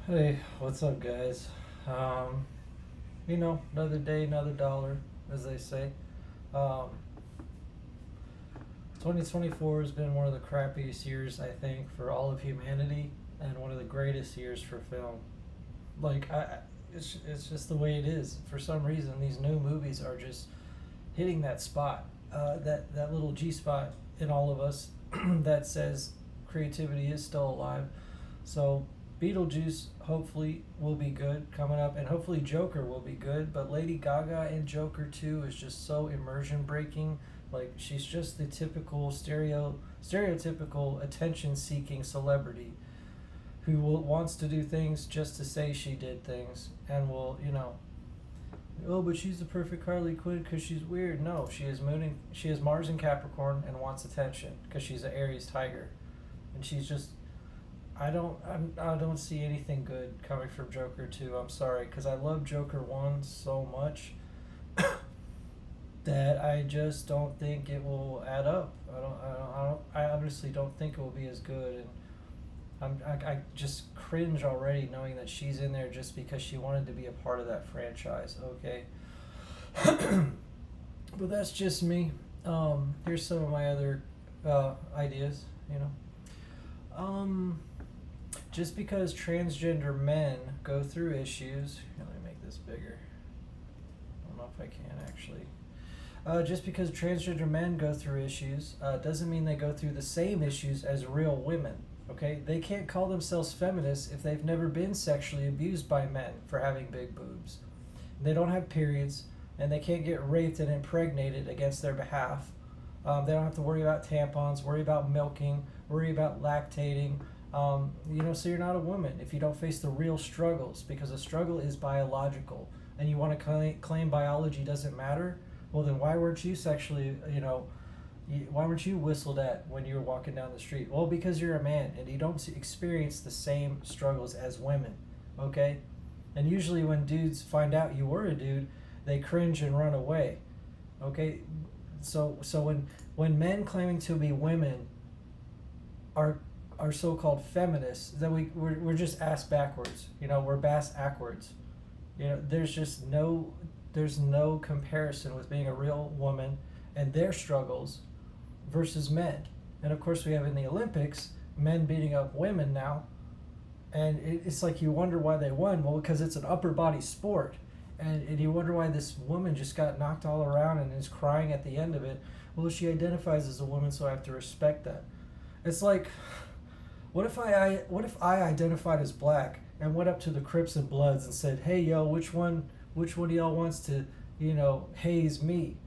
Hey, what's up, guys? Um, Another day, another dollar, as they say. Um, 2024 has been one of the crappiest years, I think, for all of humanity, and one of the greatest years for film. Like, it's just the way it is. For some reason, these new movies are just hitting that spot, that little G spot in all of us that says creativity is still alive. So Beetlejuice hopefully will be good coming up, and hopefully Joker will be good. But Lady Gaga in Joker 2 is just so immersion breaking. Like, she's just the typical stereotypical attention seeking celebrity who wants to do things just to say she did things, and will, oh, but she's the perfect Harley Quinn because she's weird. No, she has Mars in Capricorn and wants attention because she's an Aries tiger, and she's just. I don't see anything good coming from Joker 2. I'm sorry, because I love Joker 1 so much that I just don't think it will add up. I honestly don't think it will be as good, and I just cringe already knowing that she's in there just because she wanted to be a part of that franchise. Okay, but that's just me. Here's some of my other ideas. Um, just because transgender men go through issues. Here, let me make this bigger. I don't know if I can actually. Just because transgender men go through issues doesn't mean they go through the same issues as real women. Okay, they can't call themselves feminists if they've never been sexually abused by men for having big boobs. They don't have periods, and they can't get raped and impregnated against their behalf. They don't have to worry about tampons, worry about milking, worry about lactating. So you're not a woman if you don't face the real struggles, because a struggle is biological, and you want to claim biology doesn't matter. Well, then why weren't you why weren't you whistled at when you were walking down the street? Well, because you're a man and you don't experience the same struggles as women, okay? And usually when dudes find out you were a dude, they cringe and run away, okay? So when men claiming to be women are so-called feminists, then we're just ass backwards. We're bass backwards. There's no comparison with being a real woman and their struggles versus men. And of course we have in the Olympics men beating up women now, and it's like you wonder why they won. Well, because it's an upper body sport, and you wonder why this woman just got knocked all around and is crying at the end of it. Well, she identifies as a woman, so I have to respect that. It's like, what if I identified as black and went up to the Crips and Bloods and said, "Hey, yo, which one of y'all wants to, haze me?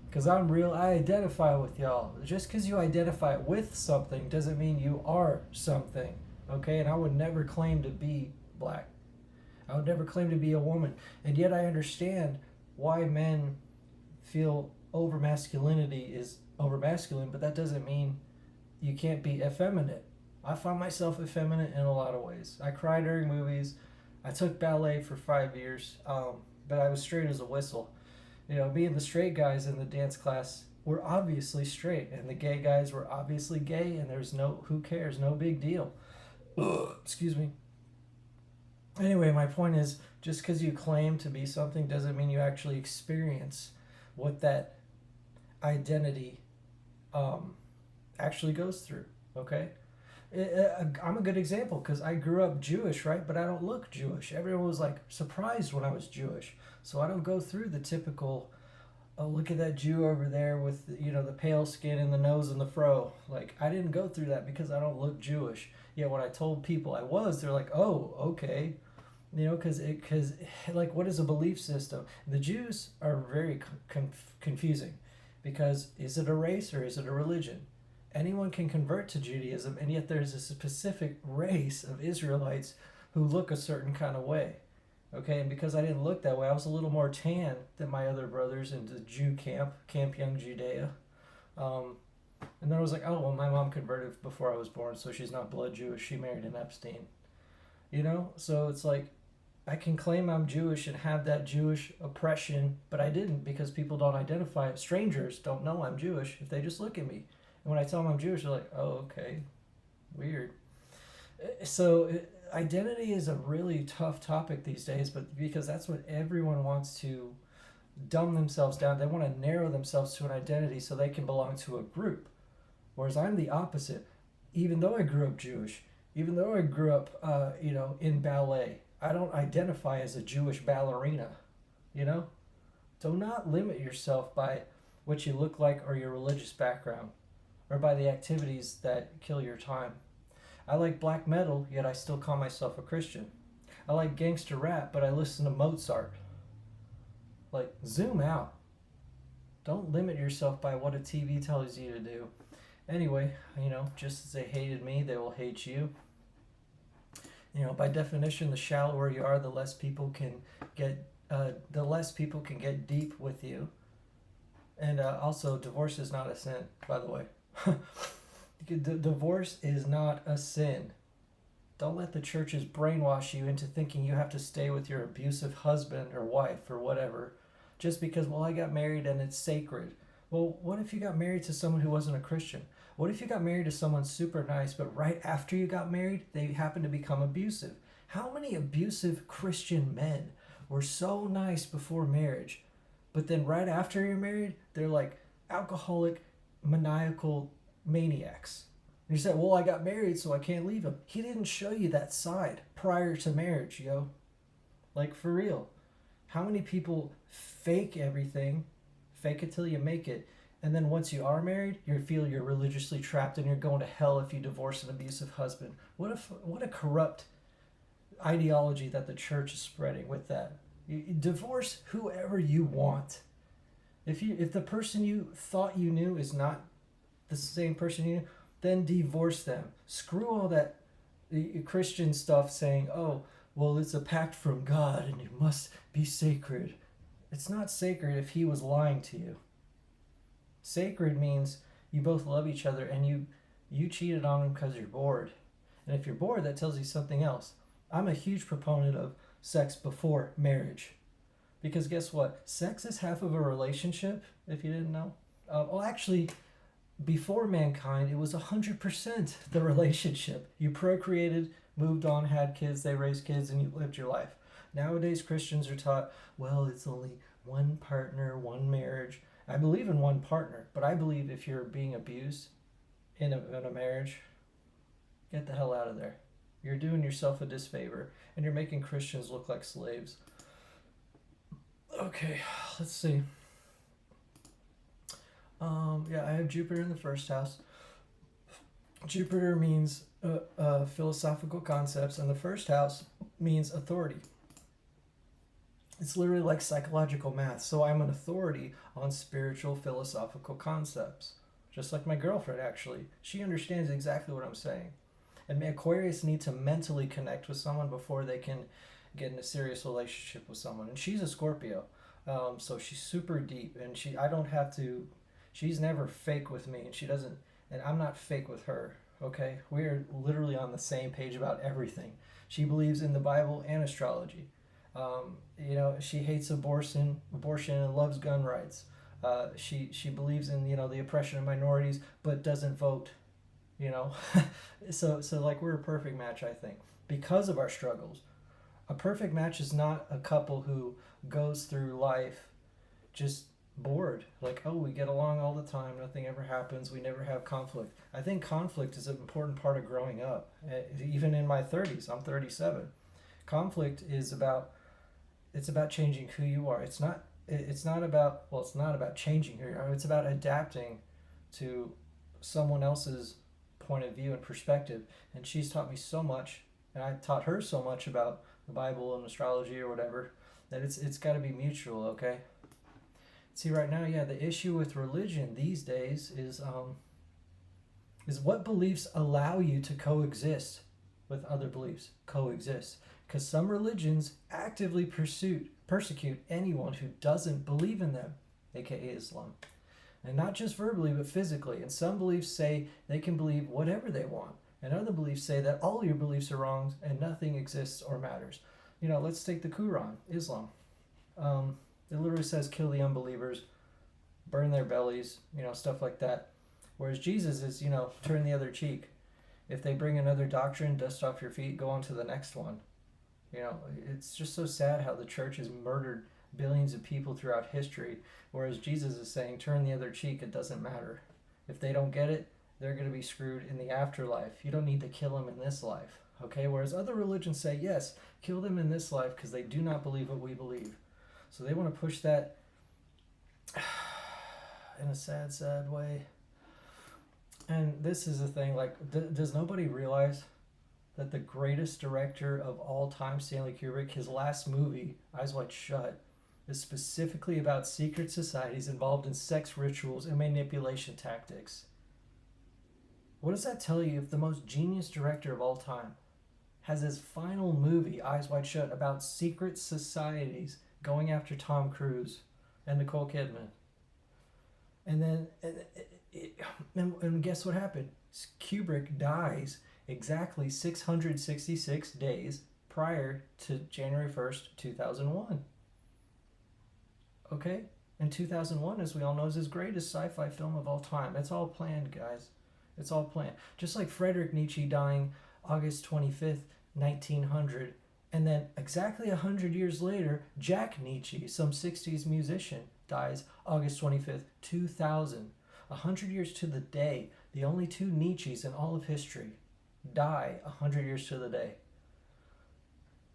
Because I'm real. I identify with y'all. Just because you identify with something doesn't mean you are something, okay? And I would never claim to be black. I would never claim to be a woman. And yet I understand why men feel over masculinity is over masculine, but that doesn't mean you can't be effeminate. I find myself effeminate in a lot of ways. I cry during movies. I took ballet for 5 years, but I was straight as a whistle. Me and the straight guys in the dance class were obviously straight, and the gay guys were obviously gay, and there's who cares, no big deal. Excuse me. Anyway, my point is, just because you claim to be something doesn't mean you actually experience what that identity actually goes through, okay? I'm a good example because I grew up Jewish, right? But I don't look Jewish. Everyone was like surprised when I was Jewish. So I don't go through the typical, oh, look at that Jew over there with, the pale skin and the nose and the fro. Like, I didn't go through that because I don't look Jewish. Yet when I told people I was, they're like, oh, okay. Because like, what is a belief system? The Jews are very confusing, because is it a race or is it a religion? Anyone can convert to Judaism, and yet there's a specific race of Israelites who look a certain kind of way. Okay, and because I didn't look that way, I was a little more tan than my other brothers in the Jew Camp Young Judea. And then I was like, oh, well, my mom converted before I was born, so she's not blood Jewish. She married an Epstein. So it's like, I can claim I'm Jewish and have that Jewish oppression, but I didn't, because people don't identify. Strangers don't know I'm Jewish if they just look at me. And when I tell them I'm Jewish, they're like, oh, okay, weird. So identity is a really tough topic these days, but because that's what everyone wants to dumb themselves down. They want to narrow themselves to an identity so they can belong to a group. Whereas I'm the opposite. Even though I grew up Jewish, even though I grew up, in ballet, I don't identify as a Jewish ballerina. You know, do not limit yourself by what you look like or your religious background, or by the activities that kill your time. I like black metal, yet I still call myself a Christian. I like gangster rap, but I listen to Mozart. Like, zoom out. Don't limit yourself by what a TV tells you to do. Anyway, just as they hated me, they will hate you. By definition, the shallower you are, the less people can get deep with you. And also, divorce is not a sin, by the way. Divorce is not a sin. Don't let the churches brainwash you into thinking you have to stay with your abusive husband or wife or whatever just because, I got married and it's sacred. Well, what if you got married to someone who wasn't a Christian? What if you got married to someone super nice, but right after you got married, they happened to become abusive? How many abusive Christian men were so nice before marriage, but then right after you're married, they're like alcoholic, maniacal maniacs? And you said, I got married, so I can't leave him. He didn't show you that side prior to marriage, yo. Like, for real. How many people fake everything, fake it till you make it, and then once you are married, you feel you're religiously trapped and you're going to hell if you divorce an abusive husband? What a corrupt ideology that the church is spreading with that. You divorce whoever you want. If the person you thought you knew is not the same person you knew, then divorce them. Screw all that Christian stuff saying, it's a pact from God and it must be sacred. It's not sacred if he was lying to you. Sacred means you both love each other and you cheated on him because you're bored. And if you're bored, that tells you something else. I'm a huge proponent of sex before marriage. Because guess what? Sex is half of a relationship, if you didn't know. Actually, before mankind, it was 100% the relationship. You procreated, moved on, had kids, they raised kids, and you lived your life. Nowadays, Christians are taught, it's only one partner, one marriage. I believe in one partner, but I believe if you're being abused in a marriage, get the hell out of there. You're doing yourself a disfavor, and you're making Christians look like slaves. Okay, let's see. I have Jupiter in the first house. Jupiter means philosophical concepts, and the first house means authority. It's literally like psychological math. So I'm an authority on spiritual philosophical concepts. Just like my girlfriend, actually. She understands exactly what I'm saying. And Aquarius need to mentally connect with someone before they can get in a serious relationship with someone. And she's a Scorpio. So she's super deep. And she's never fake with me. And I'm not fake with her. Okay? We're literally on the same page about everything. She believes in the Bible and astrology. She hates abortion and loves gun rights. She believes in, the oppression of minorities, but doesn't vote, so like we're a perfect match, I think, because of our struggles. A perfect match is not a couple who goes through life just bored. Like, we get along all the time. Nothing ever happens. We never have conflict. I think conflict is an important part of growing up. Even in my 30s, I'm 37. Conflict is about changing who you are. It's not about changing who you are. It's about adapting to someone else's point of view and perspective. And she's taught me so much, and I taught her so much about the Bible and astrology or whatever, that it's got to be mutual, okay? See, right now, the issue with religion these days is what beliefs allow you to coexist with other beliefs. Coexist. Because some religions actively persecute anyone who doesn't believe in them, aka Islam. And not just verbally, but physically. And some beliefs say they can believe whatever they want. And other beliefs say that all your beliefs are wrong and nothing exists or matters. Let's take the Quran, Islam. It literally says kill the unbelievers, burn their bellies, stuff like that. Whereas Jesus is, turn the other cheek. If they bring another doctrine, dust off your feet, go on to the next one. It's just so sad how the church has murdered billions of people throughout history, whereas Jesus is saying, turn the other cheek, it doesn't matter. If they don't get it, they're going to be screwed in the afterlife. You don't need to kill them in this life, okay? Whereas other religions say, yes, kill them in this life because they do not believe what we believe. So they want to push that in a sad, sad way. And this is the thing, like, does nobody realize that the greatest director of all time, Stanley Kubrick, his last movie, Eyes Wide Shut, is specifically about secret societies involved in sex rituals and manipulation tactics? What does that tell you if the most genius director of all time has his final movie, Eyes Wide Shut, about secret societies going after Tom Cruise and Nicole Kidman? And then, and guess what happened? Kubrick dies exactly 666 days prior to January 1st, 2001. Okay? And 2001, as we all know, is his greatest sci-fi film of all time. It's all planned, guys. It's all planned. Just like Friedrich Nietzsche dying August 25th, 1900. And then exactly 100 years later, Jack Nietzsche, some 60s musician, dies August 25th, 2000. 100 years to the day, the only two Nietzsches in all of history die 100 years to the day.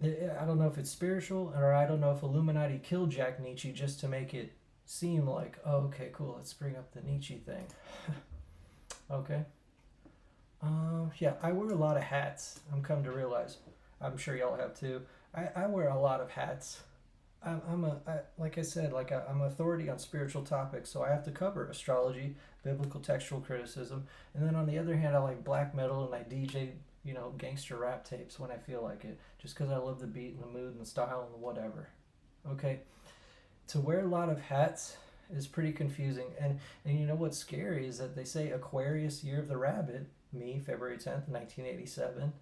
I don't know if it's spiritual, or I don't know if Illuminati killed Jack Nietzsche just to make it seem like, oh, okay, cool, let's bring up the Nietzsche thing. Okay. Yeah, I wear a lot of hats. I'm come to realize. I'm sure y'all have too. I wear a lot of hats. Like I said, I'm an authority on spiritual topics, so I have to cover astrology, biblical textual criticism, and then on the other hand, I like black metal and I DJ, gangster rap tapes when I feel like it, just because I love the beat and the mood and the style and the whatever. Okay, to wear a lot of hats is pretty confusing, and you know what's scary is that they say Aquarius, year of the rabbit, me, February 10th, 1987,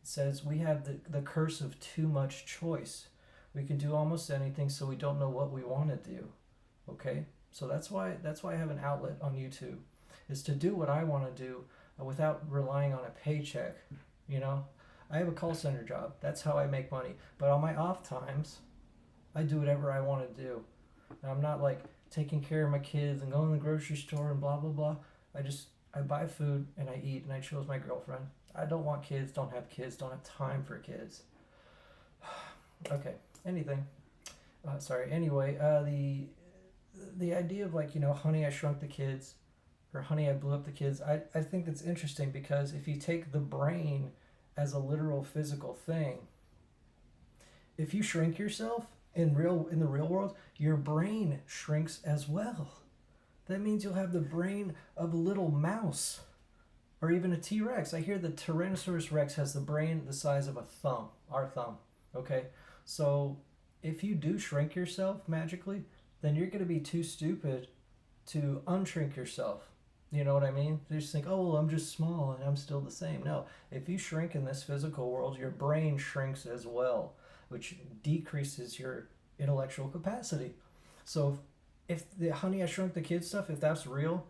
says we have the curse of too much choice. We can do almost anything, so we don't know what we want to do. Okay? So that's why I have an outlet on YouTube, is to do what I want to do without relying on a paycheck. I have a call center job. That's how I make money. But on my off times, I do whatever I want to do. And I'm not like taking care of my kids and going to the grocery store and blah, blah, blah. I buy food and I eat and I chill with my girlfriend. I don't want kids, don't have kids, don't have time for kids. Okay, anything. Anyway, the idea of Honey, I Shrunk the Kids, or Honey, I Blew Up the Kids, I think that's interesting because if you take the brain as a literal physical thing, if you shrink yourself in the real world, your brain shrinks as well. That means you'll have the brain of a little mouse or even a T-Rex. I hear the Tyrannosaurus Rex has the brain the size of a thumb, our thumb. Okay? So if you do shrink yourself magically, then you're going to be too stupid to unshrink yourself. You know what I mean? You just think, oh, well, I'm just small and I'm still the same. No, if you shrink in this physical world, your brain shrinks as well, which decreases your intellectual capacity. So if the Honey, I Shrunk the Kid stuff, if that's real,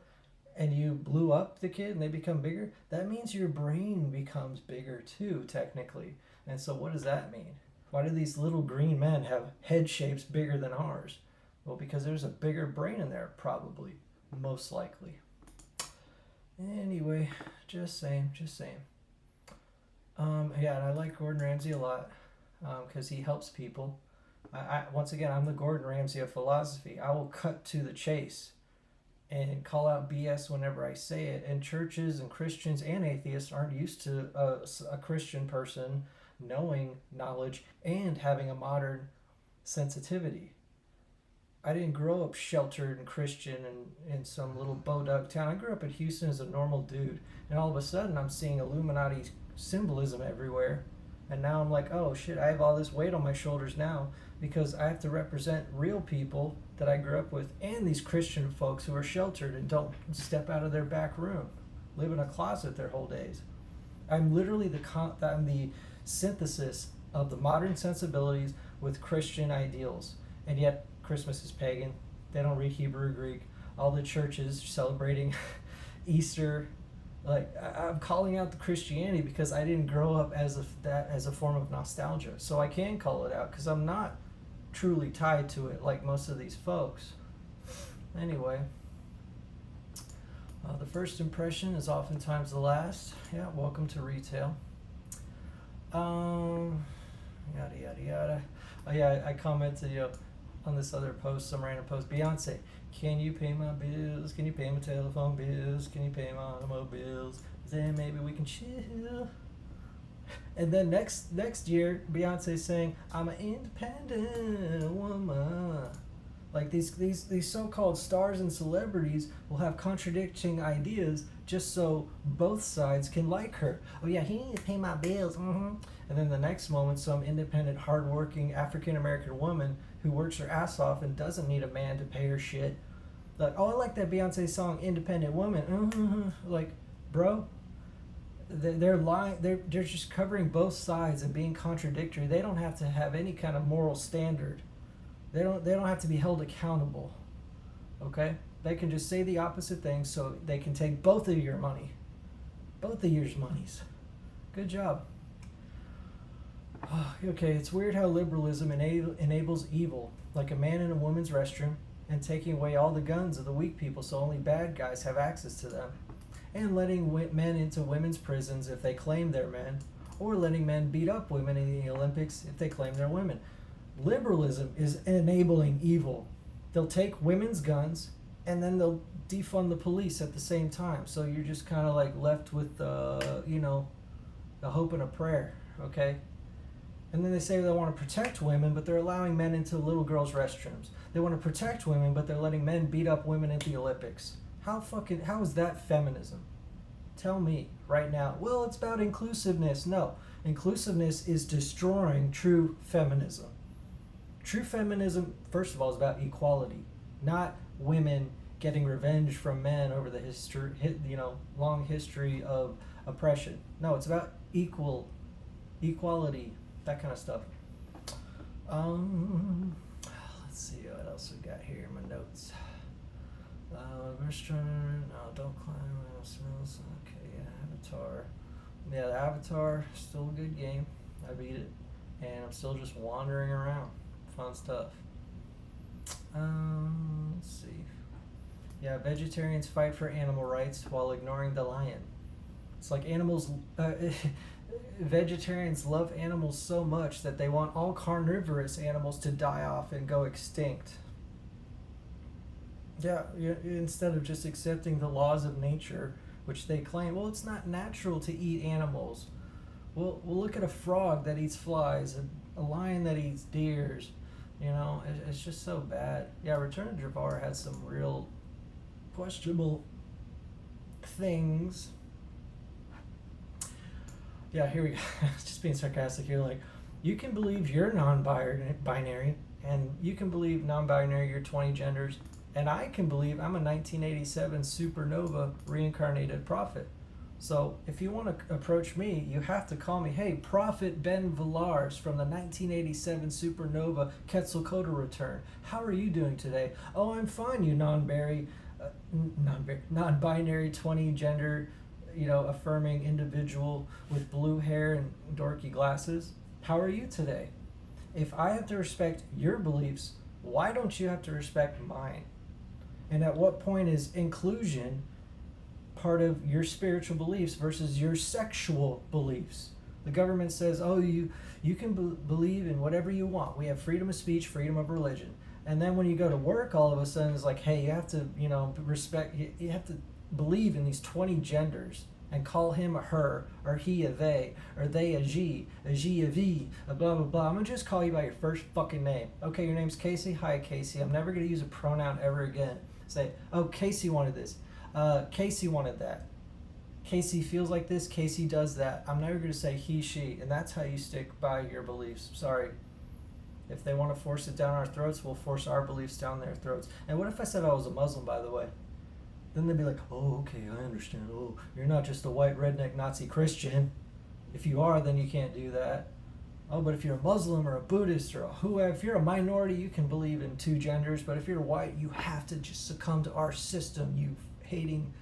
and you blew up the kid and they become bigger, that means your brain becomes bigger too, technically. And so what does that mean? Why do these little green men have head shapes bigger than ours? Well, because there's a bigger brain in there, probably. Most likely. Anyway, just saying. Yeah, and I like Gordon Ramsay a lot because he helps people. Once again, I'm the Gordon Ramsay of philosophy. I will cut to the chase and call out BS whenever I say it. And churches and Christians and atheists aren't used to a Christian person knowing knowledge and having a modern sensitivity. I didn't grow up sheltered and Christian in some little bodunk town. I grew up in Houston as a normal dude. And all of a sudden, I'm seeing Illuminati symbolism everywhere. And now I'm like, oh shit, I have all this weight on my shoulders now because I have to represent real people that I grew up with and these Christian folks who are sheltered and don't step out of their back room, live in a closet their whole days. I'm literally I'm the synthesis of the modern sensibilities with Christian ideals. And yet, Christmas is pagan. They don't read Hebrew or Greek. All the churches celebrating Easter Like I'm calling out the Christianity because I didn't grow up as a form of nostalgia, so I can call it out because I'm not truly tied to it like most of these folks. Anyway, the first impression is oftentimes the last. Yeah, welcome to retail. Yada yada yada. Oh yeah, I commented on this other post, some random post. Beyonce, can you pay my bills? Can you pay my telephone bills? Can you pay my automobiles? Then maybe we can chill. And then next year, Beyonce saying, "I'm an independent woman." Like these so-called stars and celebrities will have contradicting ideas just so both sides can like her. Oh yeah, he needs to pay my bills. Mm-hmm. And then the next moment, some independent, hardworking African-American woman who works her ass off and doesn't need a man to pay her shit. Like, oh, I like that Beyonce song, "Independent Woman." Mm-hmm. Like, bro, they're lying. They're just covering both sides and being contradictory. They don't have to have any kind of moral standard. They don't have to be held accountable. Okay? They can just say the opposite thing so they can take both of your money. Both of yours monies. Good job. Okay, it's weird how liberalism enables evil, like a man in a woman's restroom, and taking away all the guns of the weak people so only bad guys have access to them, and letting men into women's prisons if they claim they're men, or letting men beat up women in the Olympics if they claim they're women. Liberalism is enabling evil. They'll take women's guns and then they'll defund the police at the same time. So you're just kind of like left with, a hope and a prayer, okay? And then they say they want to protect women, but they're allowing men into little girls' restrooms. They want to protect women, but they're letting men beat up women at the Olympics. How is that feminism? Tell me right now. Well, it's about inclusiveness. No, inclusiveness is destroying true feminism. True feminism, first of all, is about equality, not women getting revenge from men over the long history of oppression. No, it's about equality, that kind of stuff. Let's see what else we got here in my notes. Restaurant, no, don't climb, smells. Okay, yeah, Avatar. Yeah, the Avatar, still a good game. I beat it, and I'm still just wandering around. Fun stuff. Let's see. Yeah, vegetarians fight for animal rights while ignoring the lion. It's like animals. Vegetarians love animals so much that they want all carnivorous animals to die off and go extinct. Yeah, instead of just accepting the laws of nature, which they claim, well, it's not natural to eat animals. Well, we'll look at a frog that eats flies, a lion that eats deers. It's just so bad. Yeah, Return of Jafar had some real questionable things. Yeah, here we go. Just being sarcastic here. Like, you can believe you're non-binary, and you can believe non-binary, you're 20 genders, and I can believe I'm a 1987 supernova reincarnated prophet. So if you want to approach me, you have to call me, hey, Prophet Ben Villars from the 1987 supernova Quetzalcoatl return. How are you doing today? Oh, I'm fine, you non-binary 20 gender, affirming individual with blue hair and dorky glasses. How are you today? If I have to respect your beliefs, why don't you have to respect mine? And at what point is inclusion part of your spiritual beliefs versus your sexual beliefs? The government says, oh, you can believe in whatever you want. We have freedom of speech, freedom of religion. And then when you go to work, all of a sudden it's like, hey, you have to, respect, you have to believe in these 20 genders and call him a her, or he a they, or they a she a v, a blah, blah, blah. I'm going to just call you by your first fucking name. Okay, your name's Casey? Hi, Casey. I'm never going to use a pronoun ever again. Say, oh, Casey wanted this. Casey wanted that. Casey feels like this. Casey does that. I'm never going to say he, she. And that's how you stick by your beliefs. Sorry. If they want to force it down our throats, we'll force our beliefs down their throats. And what if I said I was a Muslim, by the way? Then they'd be like, oh, okay, I understand. Oh, you're not just a white redneck Nazi Christian. If you are, then you can't do that. Oh, but if you're a Muslim or a Buddhist or whoever, if you're a minority, you can believe in two genders. But if you're white, you have to just succumb to our system, you hating,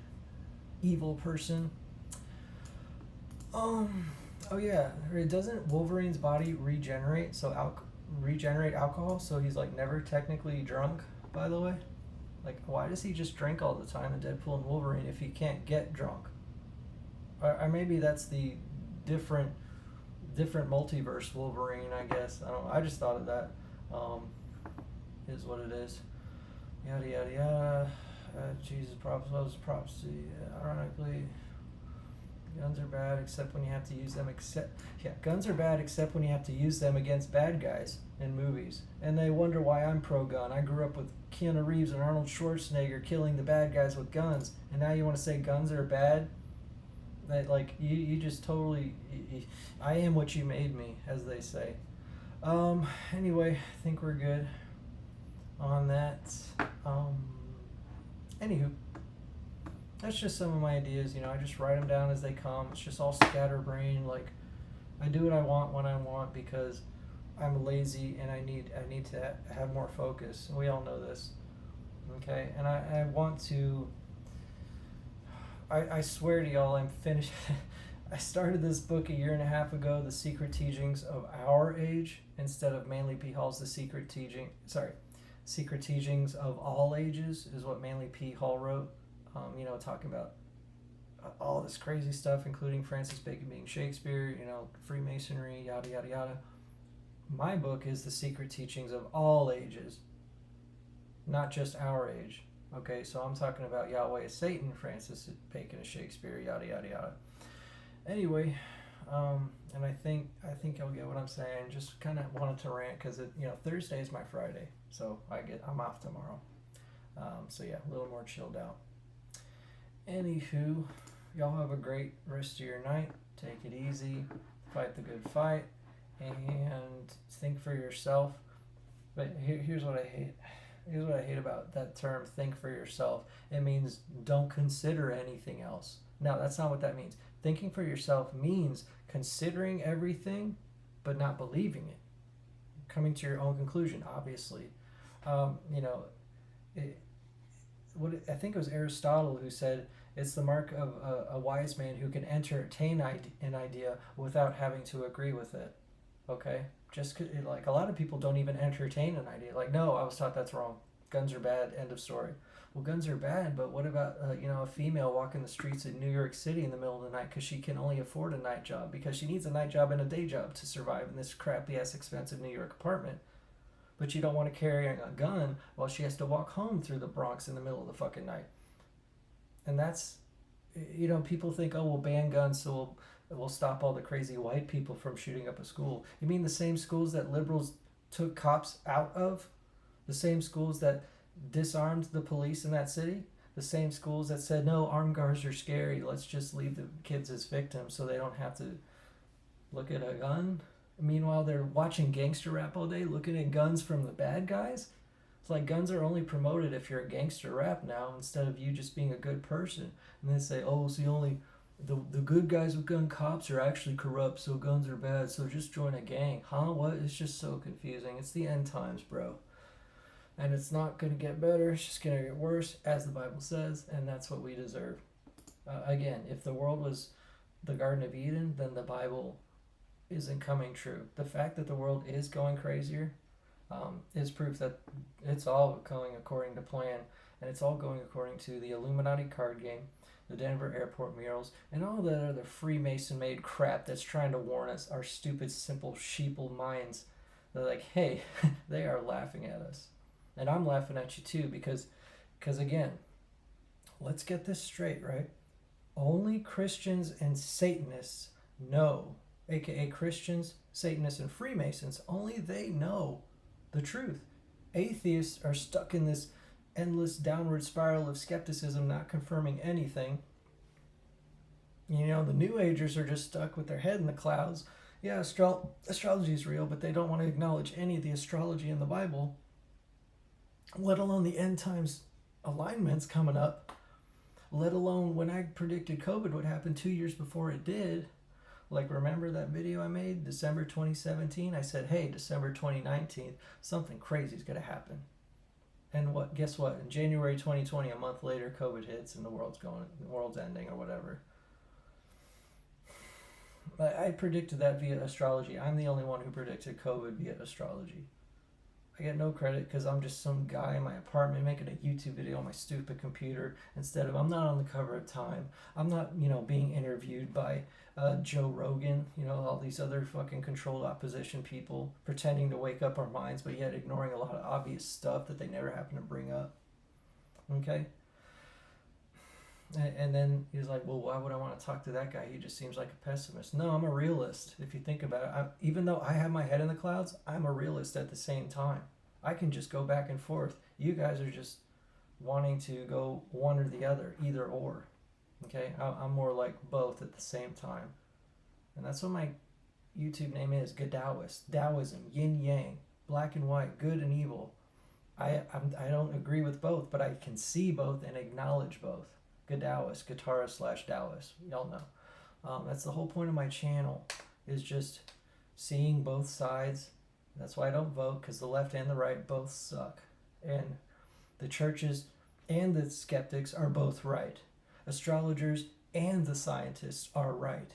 evil person. Um. Oh yeah. Doesn't Wolverine's body regenerate? So regenerate alcohol. So he's like never technically drunk. By the way, like why does he just drink all the time in Deadpool and Wolverine if he can't get drunk? Or maybe that's the different different multiverse Wolverine. I guess I don't know. I just thought of that. Um. Is what it is. Yada yada yada. Jesus prophecy. Ironically. Guns are bad except when you have to use them guns are bad except when you have to use them against bad guys in movies. And they wonder why I'm pro-gun. I grew up with Keanu Reeves and Arnold Schwarzenegger killing the bad guys with guns. And now you want to say guns are bad? That like you just totally I am what you made me, as they say. Anyway, I think we're good on that. Anywho, that's just some of my ideas. I just write them down as they come. It's just all scatterbrained. Like, I do what I want when I want because I'm lazy and I need to have more focus. We all know this, okay? And I want to. I swear to y'all, I'm finished. I started this book a year and a half ago, The Secret Teachings of Our Age, instead of Manly P. Hall's Secret Teachings of All Ages is what Manly P. Hall wrote. Talking about all this crazy stuff, including Francis Bacon being Shakespeare, Freemasonry, yada, yada, yada. My book is The Secret Teachings of All Ages, not just our age. Okay, so I'm talking about Yahweh is Satan, Francis Bacon is Shakespeare, yada, yada, yada. Anyway, and I think you'll get what I'm saying. Just kind of wanted to rant because Thursday is my Friday, so I'm off tomorrow. So yeah, a little more chilled out. Anywho, y'all have a great rest of your night. Take it easy, fight the good fight, and think for yourself. But here's what I hate. Here's what I hate about that term, think for yourself. It means don't consider anything else. No, that's not what that means. Thinking for yourself means considering everything, but not believing it. Coming to your own conclusion, obviously. I think it was Aristotle who said it's the mark of a wise man who can entertain an idea without having to agree with it. Okay? Just like a lot of people don't even entertain an idea. Like, no, I was taught that's wrong. Guns are bad. End of story. Well, guns are bad, but what about a female walking the streets in New York City in the middle of the night because she can only afford a night job because she needs a night job and a day job to survive in this crappy ass expensive New York apartment. But you don't want to carry a gun while she has to walk home through the Bronx in the middle of the fucking night. And that's, people think, oh, we'll ban guns so we'll stop all the crazy white people from shooting up a school. You mean the same schools that liberals took cops out of? The same schools that disarmed the police in that city? The same schools that said, no, armed guards are scary. Let's just leave the kids as victims so they don't have to look at a gun? Meanwhile, they're watching gangster rap all day, looking at guns from the bad guys. It's like guns are only promoted if you're a gangster rap now, instead of you just being a good person. And they say, oh, it's the good guys with gun cops are actually corrupt, so guns are bad, so just join a gang. Huh? What? It's just so confusing. It's the end times, bro. And it's not going to get better. It's just going to get worse, as the Bible says, and that's what we deserve. Again, if the world was the Garden of Eden, then the Bible isn't coming true. The fact that the world is going crazier is proof that it's all going according to plan, and it's all going according to the Illuminati card game, the Denver airport murals, and all that other Freemason-made crap that's trying to warn us, our stupid, simple, sheeple minds. They're like, hey, they are laughing at us. And I'm laughing at you too, because again, let's get this straight, right? Only Christians and Satanists know, aka Christians, Satanists, and Freemasons, only they know the truth. Atheists are stuck in this endless downward spiral of skepticism, not confirming anything. The New Agers are just stuck with their head in the clouds. Yeah, astrology is real, but they don't want to acknowledge any of the astrology in the Bible, let alone the end times alignments coming up, let alone when I predicted COVID would happen 2 years before it did. Like, remember that video I made, December 2017? I said, hey, December 2019, something crazy is going to happen. And guess what? In January 2020, a month later, COVID hits and the world's ending or whatever. I predicted that via astrology. I'm the only one who predicted COVID via astrology. I get no credit because I'm just some guy in my apartment making a YouTube video on my stupid computer instead of, I'm not on the cover of Time. I'm not, being interviewed by Joe Rogan, all these other fucking controlled opposition people pretending to wake up our minds, but yet ignoring a lot of obvious stuff that they never happen to bring up. Okay? And then he's like, well, why would I want to talk to that guy? He just seems like a pessimist. No, I'm a realist. If you think about it, even though I have my head in the clouds, I'm a realist at the same time. I can just go back and forth. You guys are just wanting to go one or the other, either or. Okay? I'm more like both at the same time. And that's what my YouTube name is, Gadaoist. Taoism, yin yang, black and white, good and evil. I don't agree with both, but I can see both and acknowledge both. Gadaoist, guitarist / Taoist. Y'all know. That's the whole point of my channel, is just seeing both sides. That's why I don't vote, because the left and the right both suck. And the churches and the skeptics are both right. Astrologers and the scientists are right.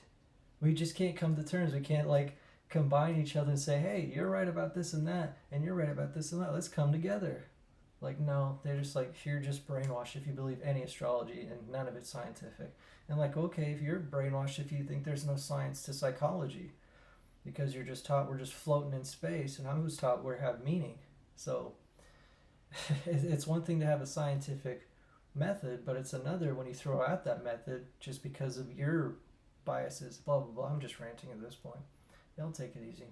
We just can't come to terms. We can't combine each other and say, hey, you're right about this and that, and you're right about this and that. Let's come together. No, they're just you're just brainwashed if you believe any astrology and none of it's scientific. And okay, if you're brainwashed if you think there's no science to psychology, because you're just taught we're just floating in space, and I was taught we have meaning. So it's one thing to have a scientific method, but it's another when you throw out that method just because of your biases, blah, blah, blah. I'm just ranting at this point. Y'all take it easy.